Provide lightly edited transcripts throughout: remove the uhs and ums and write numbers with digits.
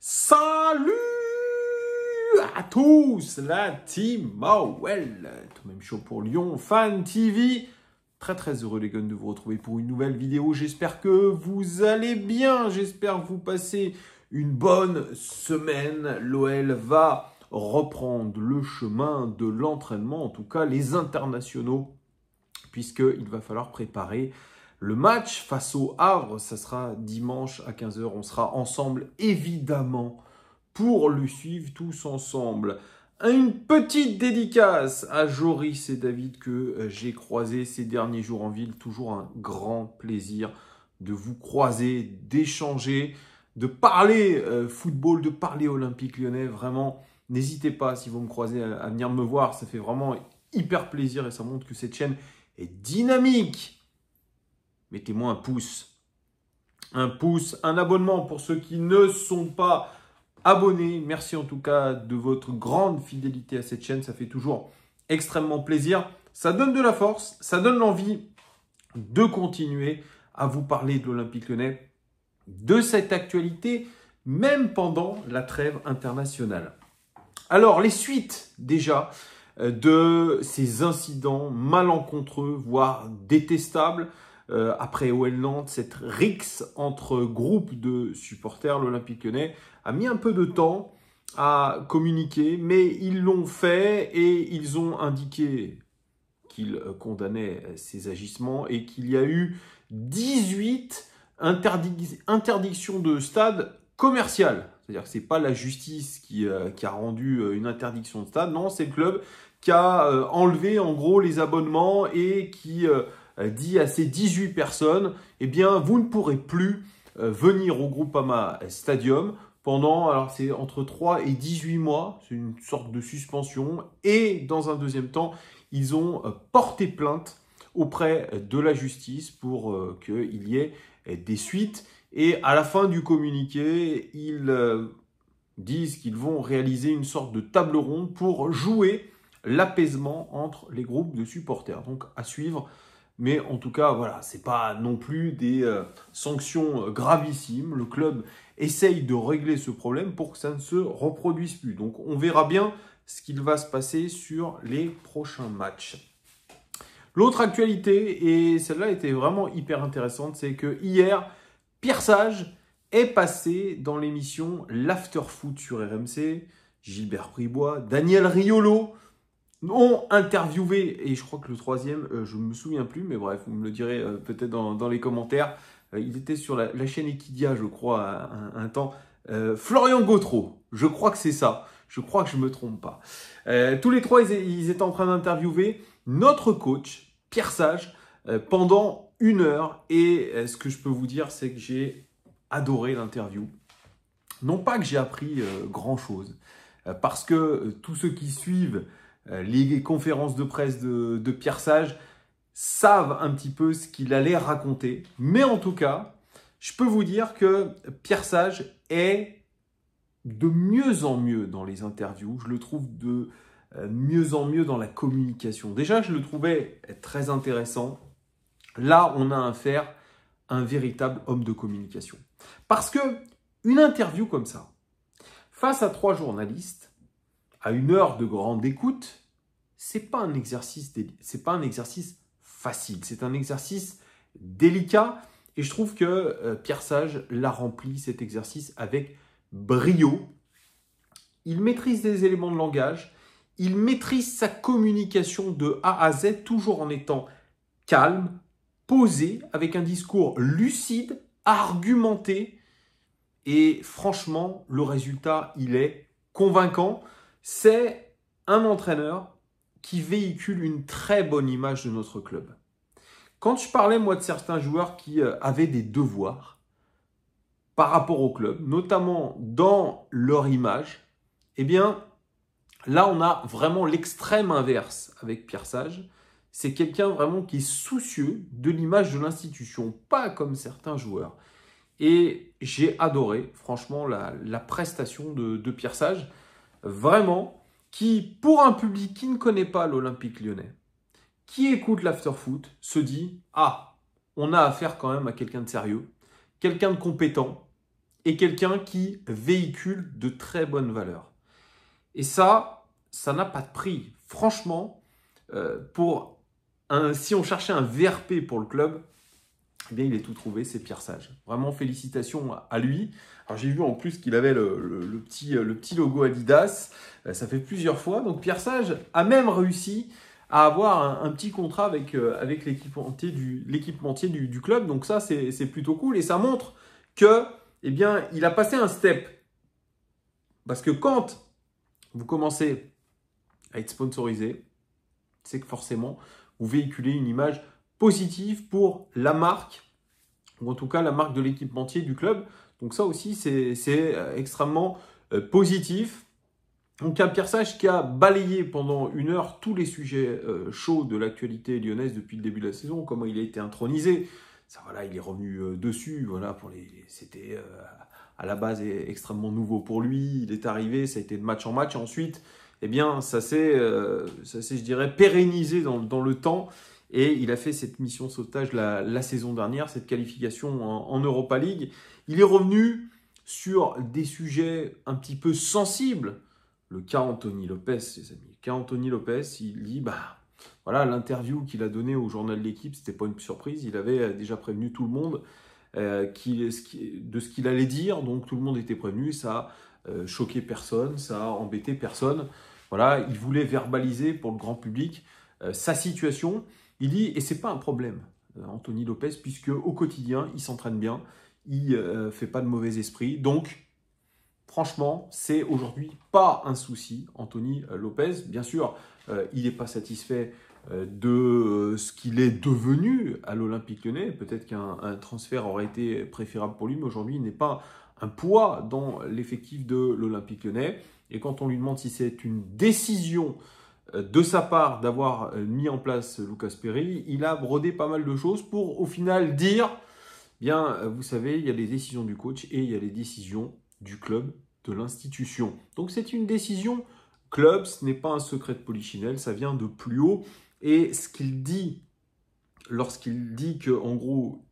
Salut à tous, la team Mawel, tout même chaud pour Lyon Fan TV. Très heureux les guns de vous retrouver pour une nouvelle vidéo. J'espère que vous allez bien, j'espère que vous passez une bonne semaine. L'OL va reprendre le chemin de l'entraînement, en tout cas les internationaux, puisqu'il va falloir préparer le match face au Havre. Ça sera dimanche à 15 h. On sera ensemble, évidemment, pour le suivre tous ensemble. Une petite dédicace à Joris et David que j'ai croisés ces derniers jours en ville. Toujours un grand plaisir de vous croiser, d'échanger, de parler football, de parler Olympique Lyonnais. Vraiment, n'hésitez pas, si vous me croisez, à venir me voir. Ça fait vraiment hyper plaisir et ça montre que cette chaîne est dynamique. Mettez-moi un pouce, un abonnement pour ceux qui ne sont pas abonnés. Merci en tout cas de votre grande fidélité à cette chaîne. Ça fait toujours extrêmement plaisir. Ça donne de la force, ça donne l'envie de continuer à vous parler de l'Olympique Lyonnais, de cette actualité, même pendant la trêve internationale. Alors, les suites déjà de ces incidents malencontreux, voire détestables, après OL Nantes, cette rixe entre groupes de supporters, l'Olympique Lyonnais a mis un peu de temps à communiquer, mais ils l'ont fait et ils ont indiqué qu'ils condamnaient ces agissements et qu'il y a eu 18 interdictions de stade commercial. C'est-à-dire que ce n'est pas la justice qui a rendu une interdiction de stade, non, c'est le club qui a enlevé en gros les abonnements et qui dit à ces 18 personnes, eh bien, vous ne pourrez plus venir au Groupama Stadium pendant, alors c'est entre 3 et 18 mois, c'est une sorte de suspension. Et dans un deuxième temps, ils ont porté plainte auprès de la justice pour qu'il y ait des suites. Et à la fin du communiqué, ils disent qu'ils vont réaliser une sorte de table ronde pour jouer l'apaisement entre les groupes de supporters. Donc à suivre. Mais en tout cas, voilà, ce n'est pas non plus des sanctions gravissimes. Le club essaye de régler ce problème pour que ça ne se reproduise plus. Donc, on verra bien ce qu'il va se passer sur les prochains matchs. L'autre actualité, et celle-là était vraiment hyper intéressante, c'est que hier, Pierre Sage est passé dans l'émission l'After Foot sur RMC. Gilbert Bribois, Daniel Riolo ont interviewé, et je crois que le troisième, je ne me souviens plus, mais bref, vous me le direz peut-être dans les commentaires. Il était sur la chaîne Equidia, je crois, un temps. Florian Gautreau, je crois que c'est ça. Je crois que je ne me trompe pas. Tous les trois, ils étaient en train d'interviewer notre coach, Pierre Sage, pendant 1 heure. Et ce que je peux vous dire, c'est que j'ai adoré l'interview. Non pas que j'ai appris grand-chose, parce que tous ceux qui suivent les conférences de presse de Pierre Sage savent un petit peu ce qu'il allait raconter. Mais en tout cas, je peux vous dire que Pierre Sage est de mieux en mieux dans les interviews. Je le trouve de mieux en mieux dans la communication. Déjà, je le trouvais très intéressant. Là, on a affaire à un véritable homme de communication. Parce que une interview comme ça, face à 3 journalistes, à 1 heure de grande écoute, c'est pas un exercice facile, c'est un exercice délicat et je trouve que Pierre Sage l'a rempli cet exercice avec brio. Il maîtrise des éléments de langage, il maîtrise sa communication de A à Z, toujours en étant calme, posé, avec un discours lucide, argumenté et franchement, le résultat, il est convaincant. C'est un entraîneur qui véhicule une très bonne image de notre club. Quand je parlais, moi, de certains joueurs qui avaient des devoirs par rapport au club, notamment dans leur image, eh bien, là, on a vraiment l'extrême inverse avec Pierre Sage. C'est quelqu'un vraiment qui est soucieux de l'image de l'institution, pas comme certains joueurs. Et j'ai adoré, franchement, la prestation de Pierre Sage. Vraiment, qui, pour un public qui ne connaît pas l'Olympique Lyonnais, qui écoute l'after-foot, se dit « Ah, on a affaire quand même à quelqu'un de sérieux, quelqu'un de compétent et quelqu'un qui véhicule de très bonnes valeurs. Et ça n'a pas de prix. Franchement, si on cherchait un VRP pour le club, eh bien, il est tout trouvé, c'est Pierre Sage. Vraiment, félicitations à lui. Alors, j'ai vu en plus qu'il avait le petit logo Adidas. Ça fait plusieurs fois. Donc, Pierre Sage a même réussi à avoir un petit contrat avec l'équipementier du club. Donc, ça, c'est plutôt cool. Et ça montre que, eh bien, il a passé un step. Parce que quand vous commencez à être sponsorisé, c'est que forcément, vous véhiculez une image positive pour la marque, ou en tout cas la marque de l'équipementier du club. Donc ça aussi, c'est extrêmement positif. Donc un Pierre Sage qui a balayé pendant 1 heure tous les sujets chauds de l'actualité lyonnaise depuis le début de la saison, comment il a été intronisé. Ça, voilà, il est revenu dessus. Voilà, c'était à la base extrêmement nouveau pour lui. Il est arrivé, ça a été de match en match. Ensuite, eh bien, ça s'est, je dirais, pérennisé dans le temps. Et il a fait cette mission sauvetage la saison dernière, cette qualification en Europa League. Il est revenu sur des sujets un petit peu sensibles. Le cas Anthony Lopez, les amis. Le cas Anthony Lopez, il dit, voilà, l'interview qu'il a donnée au journal de l'équipe, c'était pas une surprise. Il avait déjà prévenu tout le monde de ce qu'il allait dire. Donc tout le monde était prévenu. Ça a choqué personne, ça a embêté personne. Voilà, il voulait verbaliser pour le grand public sa situation. Il dit, et c'est pas un problème, Anthony Lopez, puisque au quotidien, il s'entraîne bien, il fait pas de mauvais esprit. Donc, franchement, c'est aujourd'hui pas un souci, Anthony Lopez. Bien sûr, il n'est pas satisfait de ce qu'il est devenu à l'Olympique Lyonnais. Peut-être qu'un transfert aurait été préférable pour lui, mais aujourd'hui, il n'est pas un poids dans l'effectif de l'Olympique Lyonnais. Et quand on lui demande si c'est une décision de sa part d'avoir mis en place Lucas Perry, il a brodé pas mal de choses pour au final dire, bien, vous savez, il y a les décisions du coach et il y a les décisions du club, de l'institution. Donc c'est une décision club, ce n'est pas un secret de polichinelle, ça vient de plus haut. Et ce qu'il dit, lorsqu'il dit qu'en gros,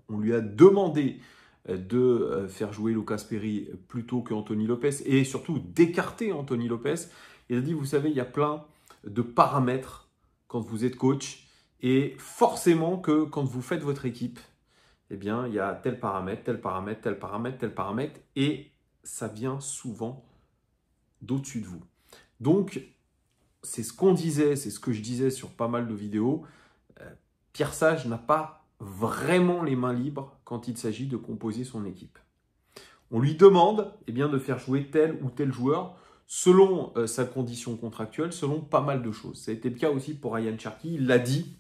on lui a demandé de faire jouer Lucas Perry plutôt qu'Anthony Lopez et surtout d'écarter Anthony Lopez, il a dit, vous savez, il y a plein de paramètres quand vous êtes coach et forcément que quand vous faites votre équipe, eh bien, il y a tel paramètre, tel paramètre, tel paramètre, tel paramètre et ça vient souvent d'au-dessus de vous. Donc, c'est ce qu'on disait, c'est ce que je disais sur pas mal de vidéos. Pierre Sage n'a pas vraiment les mains libres quand il s'agit de composer son équipe. On lui demande eh bien, de faire jouer tel ou tel joueur selon sa condition contractuelle, selon pas mal de choses. Ça a été le cas aussi pour Ryan Cherki. Il l'a dit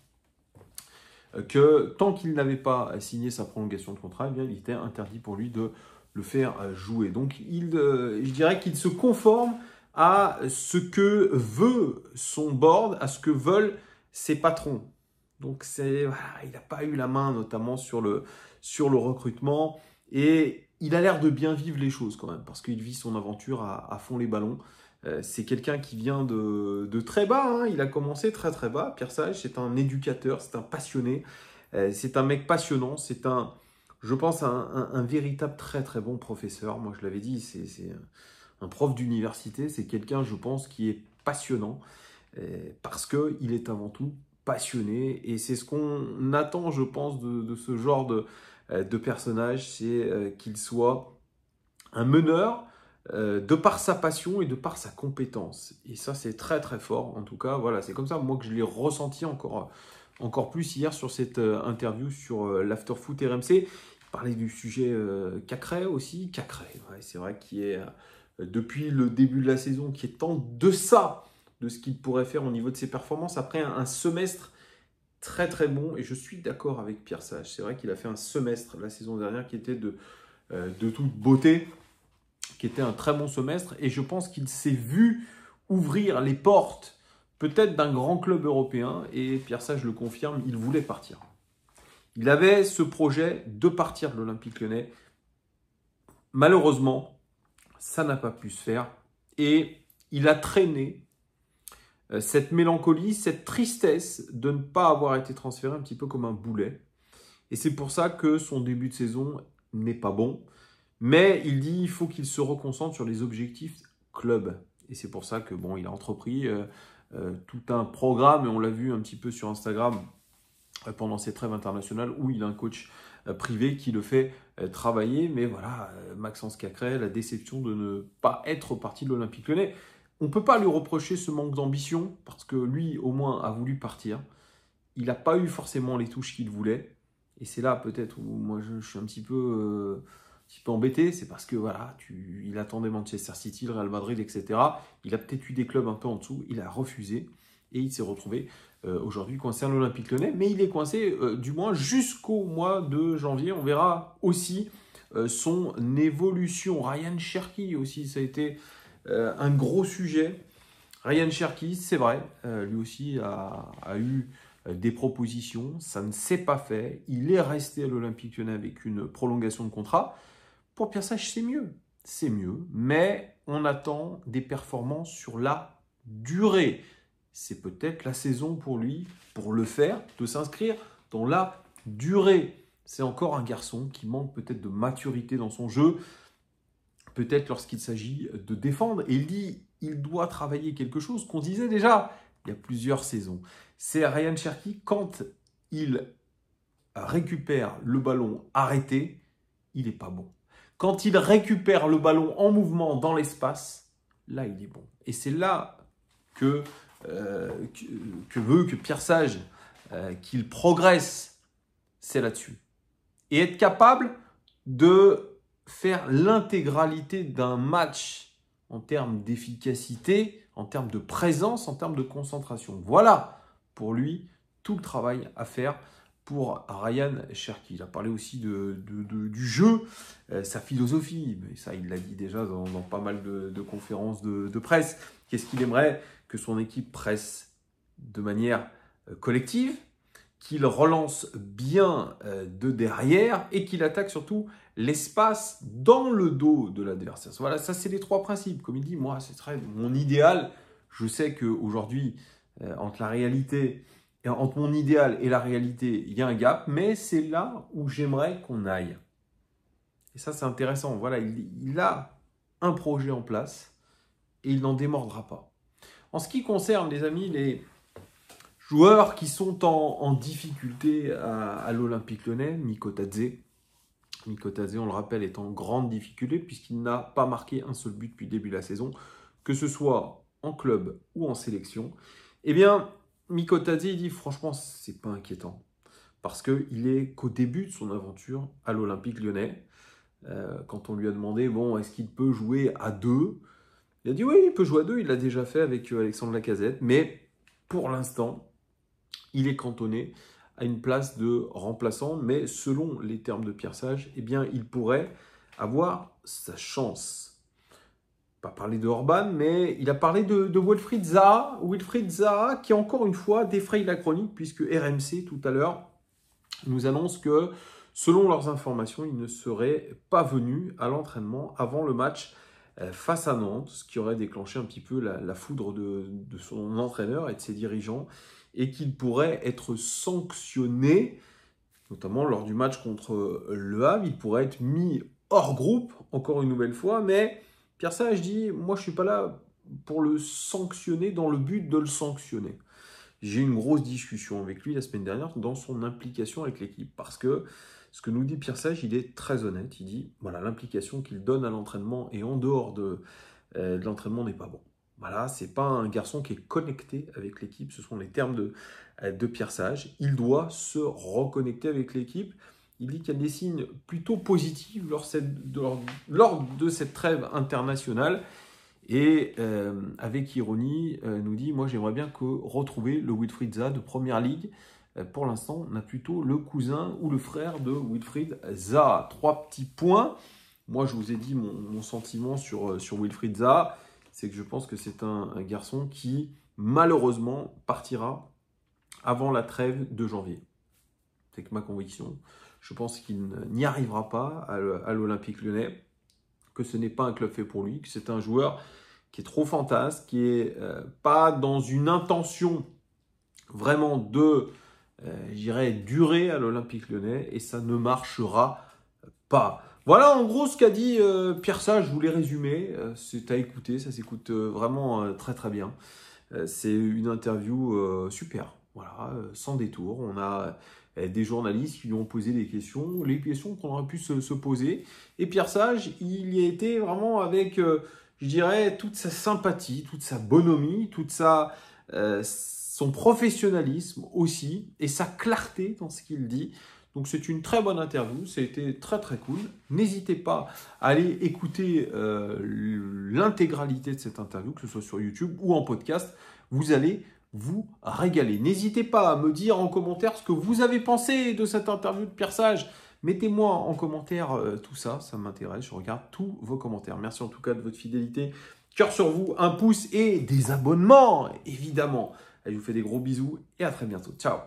que tant qu'il n'avait pas signé sa prolongation de contrat, eh bien, il était interdit pour lui de le faire jouer. Donc, je dirais qu'il se conforme à ce que veut son board, à ce que veulent ses patrons. Donc, voilà, il n'a pas eu la main, notamment sur le recrutement. Et il a l'air de bien vivre les choses quand même, parce qu'il vit son aventure à fond les ballons. C'est quelqu'un qui vient de très bas. Hein. Il a commencé très très bas. Pierre Sage, c'est un éducateur, c'est un passionné. C'est un mec passionnant. C'est je pense, un véritable très très bon professeur. Moi, je l'avais dit, c'est un prof d'université. C'est quelqu'un, je pense, qui est passionnant parce qu'il est avant tout passionné. Et c'est ce qu'on attend, je pense, de ce genre de personnage. C'est qu'il soit un meneur de par sa passion et de par sa compétence. Et ça, c'est très très fort. En tout cas, voilà, c'est comme ça, moi, que je l'ai ressenti encore plus hier sur cette interview sur l'Afterfoot RMC. Il parlait du sujet Cacré aussi. Cacré, ouais, c'est vrai qu'il est, depuis le début de la saison, qui est en deçà de ce qu'il pourrait faire au niveau de ses performances après un semestre très très bon. Et je suis d'accord avec Pierre Sage. C'est vrai qu'il a fait un semestre la saison dernière qui était de toute beauté, qui était un très bon semestre. Et je pense qu'il s'est vu ouvrir les portes peut-être d'un grand club européen, et Pierre Sage le confirme, il voulait partir. Il avait ce projet de partir de l'Olympique Lyonnais. Malheureusement, ça n'a pas pu se faire, et il a traîné cette mélancolie, cette tristesse de ne pas avoir été transféré un petit peu comme un boulet. Et c'est pour ça que son début de saison n'est pas bon, Mais il dit il faut qu'il se reconcentre sur les objectifs club. Et c'est pour ça que bon, il a entrepris tout un programme, et on l'a vu un petit peu sur Instagram pendant ses trêves internationales, où il a un coach privé qui le fait travailler. Mais voilà, Maxence Cacré, la déception de ne pas être parti de l'Olympique Lyonnais. On ne peut pas lui reprocher ce manque d'ambition, parce que lui, au moins, a voulu partir. Il n'a pas eu forcément les touches qu'il voulait. Et c'est là peut-être où moi je suis un petit peu embêté. C'est parce que voilà, il attendait Manchester City, le Real Madrid, etc. Il a peut-être eu des clubs un peu en dessous. Il a refusé. Et il s'est retrouvé aujourd'hui coincé à l'Olympique Lyonnais. Mais il est coincé du moins jusqu'au mois de janvier. On verra aussi son évolution. Ryan Cherki aussi, ça a été un gros sujet. Ryan Cherki, c'est vrai, lui aussi a eu des propositions, ça ne s'est pas fait. Il est resté à l'Olympique Lyonnais avec une prolongation de contrat. Pour Pierre Sage, c'est mieux, mais on attend des performances sur la durée. C'est peut-être la saison pour lui, pour le faire, de s'inscrire dans la durée. C'est encore un garçon qui manque peut-être de maturité dans son jeu, peut-être lorsqu'il s'agit de défendre. Et il dit, il doit travailler quelque chose qu'on disait déjà il y a plusieurs saisons. C'est Ryan Cherki, quand il récupère le ballon arrêté, il n'est pas bon. Quand il récupère le ballon en mouvement dans l'espace, là, il est bon. Et c'est là que Pierre Sage qu'il progresse, c'est là-dessus. Et être capable de faire l'intégralité d'un match en termes d'efficacité, en termes de présence, en termes de concentration. Voilà pour lui tout le travail à faire pour Ryan Cherki. Il a parlé aussi du jeu, sa philosophie, mais ça il l'a dit déjà dans pas mal de conférences de presse. Qu'est-ce qu'il aimerait? Que son équipe presse de manière collective, qu'il relance bien de derrière et qu'il attaque surtout l'espace dans le dos de l'adversaire. Voilà, ça c'est les trois principes. Comme il dit, moi c'est très mon idéal. Je sais qu'aujourd'hui, entre la réalité, entre mon idéal et la réalité, il y a un gap, mais c'est là où j'aimerais qu'on aille. Et ça c'est intéressant. Voilà, il a un projet en place et il n'en démordra pas. En ce qui concerne, les amis, les joueurs qui sont en difficulté à l'Olympique Lyonnais, Mikotadze. Mikotadze, on le rappelle, est en grande difficulté puisqu'il n'a pas marqué un seul but depuis le début de la saison, que ce soit en club ou en sélection. Eh bien, Mikotadze, il dit franchement, c'est pas inquiétant parce qu'il est qu'au début de son aventure à l'Olympique Lyonnais. Quand on lui a demandé, bon, est-ce qu'il peut jouer à deux? Il a dit oui, il peut jouer à deux, il l'a déjà fait avec Alexandre Lacazette, mais pour l'instant, il est cantonné à une place de remplaçant, mais selon les termes de Pierre Sage, eh bien, il pourrait avoir sa chance. Pas parler de Orban, mais il a parlé de Wilfried Zaha. Wilfried Zaha qui, encore une fois, défraye la chronique, puisque RMC, tout à l'heure, nous annonce que, selon leurs informations, il ne serait pas venu à l'entraînement avant le match face à Nantes, ce qui aurait déclenché un petit peu la foudre de son entraîneur et de ses dirigeants, et qu'il pourrait être sanctionné, notamment lors du match contre Le Havre. Il pourrait être mis hors groupe, encore une nouvelle fois, mais Pierre Sage dit, moi je ne suis pas là pour le sanctionner dans le but de le sanctionner. J'ai eu une grosse discussion avec lui la semaine dernière dans son implication avec l'équipe, parce que ce que nous dit Pierre Sage, il est très honnête. Il dit, voilà, l'implication qu'il donne à l'entraînement et en dehors de l'entraînement n'est pas bon. Voilà, c'est pas un garçon qui est connecté avec l'équipe, ce sont les termes de Pierre Sage. Il doit se reconnecter avec l'équipe. Il dit qu'il y a des signes plutôt positifs lors de cette trêve internationale. Et avec ironie, nous dit, moi j'aimerais bien retrouver le Wilfried Zaha de Première Ligue. Pour l'instant, on a plutôt le cousin ou le frère de Wilfried Zaha. 3 petits points. Moi, je vous ai dit mon sentiment sur Wilfried Zaha. C'est que je pense que c'est un garçon qui, malheureusement, partira avant la trêve de janvier. C'est que ma conviction. Je pense qu'il n'y arrivera pas à l'Olympique Lyonnais, que ce n'est pas un club fait pour lui, que c'est un joueur qui est trop fantasque, qui n'est pas dans une intention vraiment de, durer à l'Olympique Lyonnais, et ça ne marchera pas. Voilà en gros ce qu'a dit Pierre Sage, je vous l'ai résumé, c'est à écouter, ça s'écoute vraiment très très bien. C'est une interview super, voilà, sans détour. On a des journalistes qui lui ont posé des questions, les questions qu'on aurait pu se poser. Et Pierre Sage, il y a été vraiment avec, je dirais, toute sa sympathie, toute sa bonhomie, son professionnalisme aussi, et sa clarté dans ce qu'il dit. Donc c'est une très bonne interview, c'était très très cool. N'hésitez pas à aller écouter l'intégralité de cette interview, que ce soit sur YouTube ou en podcast. Vous allez vous régaler. N'hésitez pas à me dire en commentaire ce que vous avez pensé de cette interview de Pierre Sage. Mettez-moi en commentaire tout ça, ça m'intéresse. Je regarde tous vos commentaires. Merci en tout cas de votre fidélité. Cœur sur vous, un pouce et des abonnements, évidemment. Allez, je vous fais des gros bisous et à très bientôt. Ciao.